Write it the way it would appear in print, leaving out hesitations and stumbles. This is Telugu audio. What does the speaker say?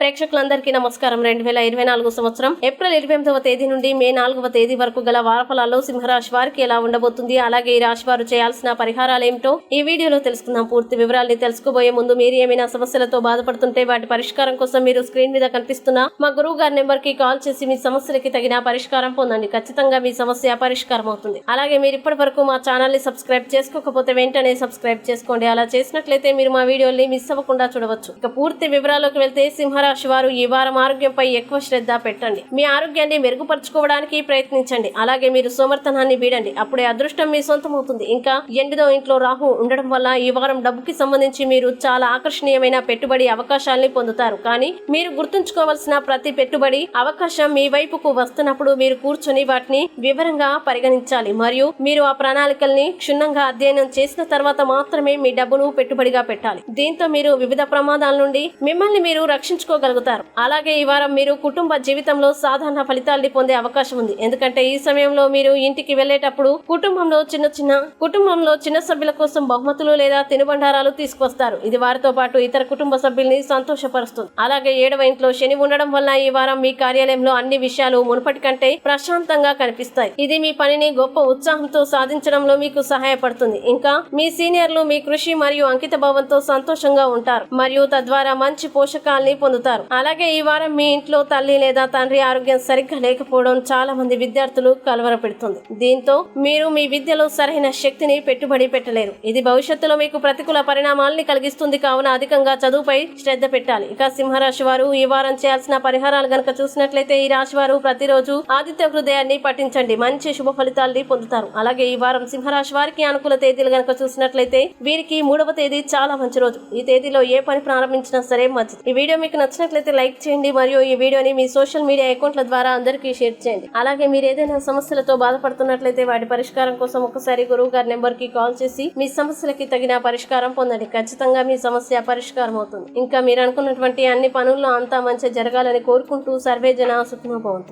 ప్రేక్షకులందరికీ నమస్కారం. 2024 సంవత్సరం ఏప్రిల్ 28వ తేదీ నుండి మే 4వ తేదీ వరకు గల వారఫలాల్లో సింహరాశి వారికి ఎలా ఉండబోతుంది, అలాగే ఈ రాశి వారు చేయాల్సిన పరిహారాలు ఏమిటో ఈ వీడియోలో తెలుసుకుందాం. పూర్తి వివరాల్ని తెలుసుకోబోయే ముందు మీరు ఏమైనా సమస్యలతో బాధపడుతుంటే వాటి పరిష్కారం కోసం మీరు స్క్రీన్ మీద కనిపిస్తున్న మా గురువు గారి నెంబర్ కి కాల్ చేసి మీ సమస్యలకి తగిన పరిష్కారం పొందండి. ఖచ్చితంగా మీ సమస్య పరిష్కారం అవుతుంది. అలాగే మీరు ఇప్పటి వరకు మా ఛానల్ ని సబ్స్క్రైబ్ చేసుకోకపోతే వెంటనే సబ్స్క్రైబ్ చేసుకోండి. అలా చేసినట్లయితే మీరు మా వీడియోని మిస్ అవ్వకుండా చూడవచ్చు. ఇక పూర్తి వివరాల్లోకి వెళ్తే సింహరాశి వారు ఈ వారం ఆరోగ్యంపై ఎక్కువ శ్రద్ధ పెట్టండి. మీ ఆరోగ్యాన్ని మెరుగుపరచుకోవడానికి ప్రయత్నించండి. అలాగే మీరు సోమర్థనాన్ని వీడండి. అప్పుడే అదృష్టం మీ సొంతమవుతుంది. ఇంకా 8వ ఇంట్లో రాహు ఉండడం వల్ల ఈ వారం డబ్బుకి సంబంధించి మీరు చాలా ఆకర్షణీయమైన పెట్టుబడి అవకాశాలని పొందుతారు. కానీ మీరు గుర్తుంచుకోవాల్సిన ప్రతి పెట్టుబడి అవకాశం మీ వైపుకు వస్తున్నప్పుడు మీరు కూర్చొని వాటిని వివరంగా పరిగణించాలి. మరియు మీరు ఆ ప్రణాళికల్ని క్షుణ్ణంగా అధ్యయనం చేసిన తర్వాత మాత్రమే మీ డబ్బును పెట్టుబడిగా పెట్టాలి. దీంతో మీరు వివిధ ప్రమాదాల నుండి మిమ్మల్ని మీరు రక్షించుకోగలుగుతారు. అలాగే ఈ వారం మీరు కుటుంబ జీవితంలో సాధారణ ఫలితాల్ని పొందే అవకాశం ఉంది. ఎందుకంటే ఈ సమయంలో మీరు ఇంటికి వెళ్లేటప్పుడు కుటుంబంలో చిన్న సభ్యుల కోసం బహుమతులు లేదా తినుబండారాలు తీసుకొస్తారు. ఇది వారితో పాటు ఇతర కుటుంబ సభ్యుల్ని సంతోషపరుస్తుంది. అలాగే 7వ ఇంట్లో శని ఉండడం వల్ల ఈ వారం మీ కార్యాలయంలో అన్ని విషయాలు మునుపటి కంటే ప్రశాంతంగా కనిపిస్తాయి. ఇది మీ పనిని గొప్ప ఉత్సాహంతో సాధించడంలో మీకు సహాయపడుతుంది. ఇంకా మీ సీనియర్లు మీ కృషి మరియు అంకిత భావంతో సంతోషంగా ఉంటారు మరియు తద్వారా మంచి పోషకాల్ని పొందుతారు. అలాగే ఈ వారం మీ ఇంట్లో తల్లి లేదా తండ్రి ఆరోగ్యం సరిగ్గా లేకపోవడం చాలా మంది విద్యార్థులు కలవరపెడుతుంది. దీంతో మీరు మీ విద్యలో సరైన శక్తిని పెట్టుబడి పెట్టలేరు. ఇది భవిష్యత్తులో మీకు ప్రతికూల పరిణామాలని కలిగిస్తుంది. కావున అధికంగా చదువుపై శ్రద్ధ పెట్టాలి. ఇక సింహరాశి వారు ఈ వారం చేయాల్సిన పరిహారాలు గనక చూసినట్లయితే ఈ రాశి వారు ప్రతిరోజు ఆదిత్య హృదయాన్ని పఠించండి. మంచి శుభ ఫలితాల్ని పొందుతారు. అలాగే ఈ వారం సింహరాశి వారికి అనుకూల తేదీలు గనక చూసినట్లయితే వీరికి 3వ తేదీ చాలా మంచి రోజు. ఈ తేదీలో ఏ పని ప్రారంభించినా సరే మంచిది. ఈ వీడియో మీకు నచ్చినట్లయితే లైక్ చేయండి మరియు ఈ వీడియోని మీ సోషల్ మీడియా అకౌంట్ల ద్వారా అందరికీ షేర్ చేయండి. అలాగే మీరు ఏదైనా సమస్యలతో బాధపడుతున్నట్లయితే వాటి పరిష్కారం కోసం ఒకసారి గురువు గారి నెంబర్ కి కాల్ చేసి మీ సమస్యలకి తగిన పరిష్కారం పొందండి. ఖచ్చితంగా మీ సమస్య పరిష్కారం అవుతుంది. ఇంకా మీరు అనుకున్నటువంటి అన్ని పనుల్లో అంతా మంచి జరగాలని కోరుకుంటూ సర్వే జన సుఖినో భవంతు.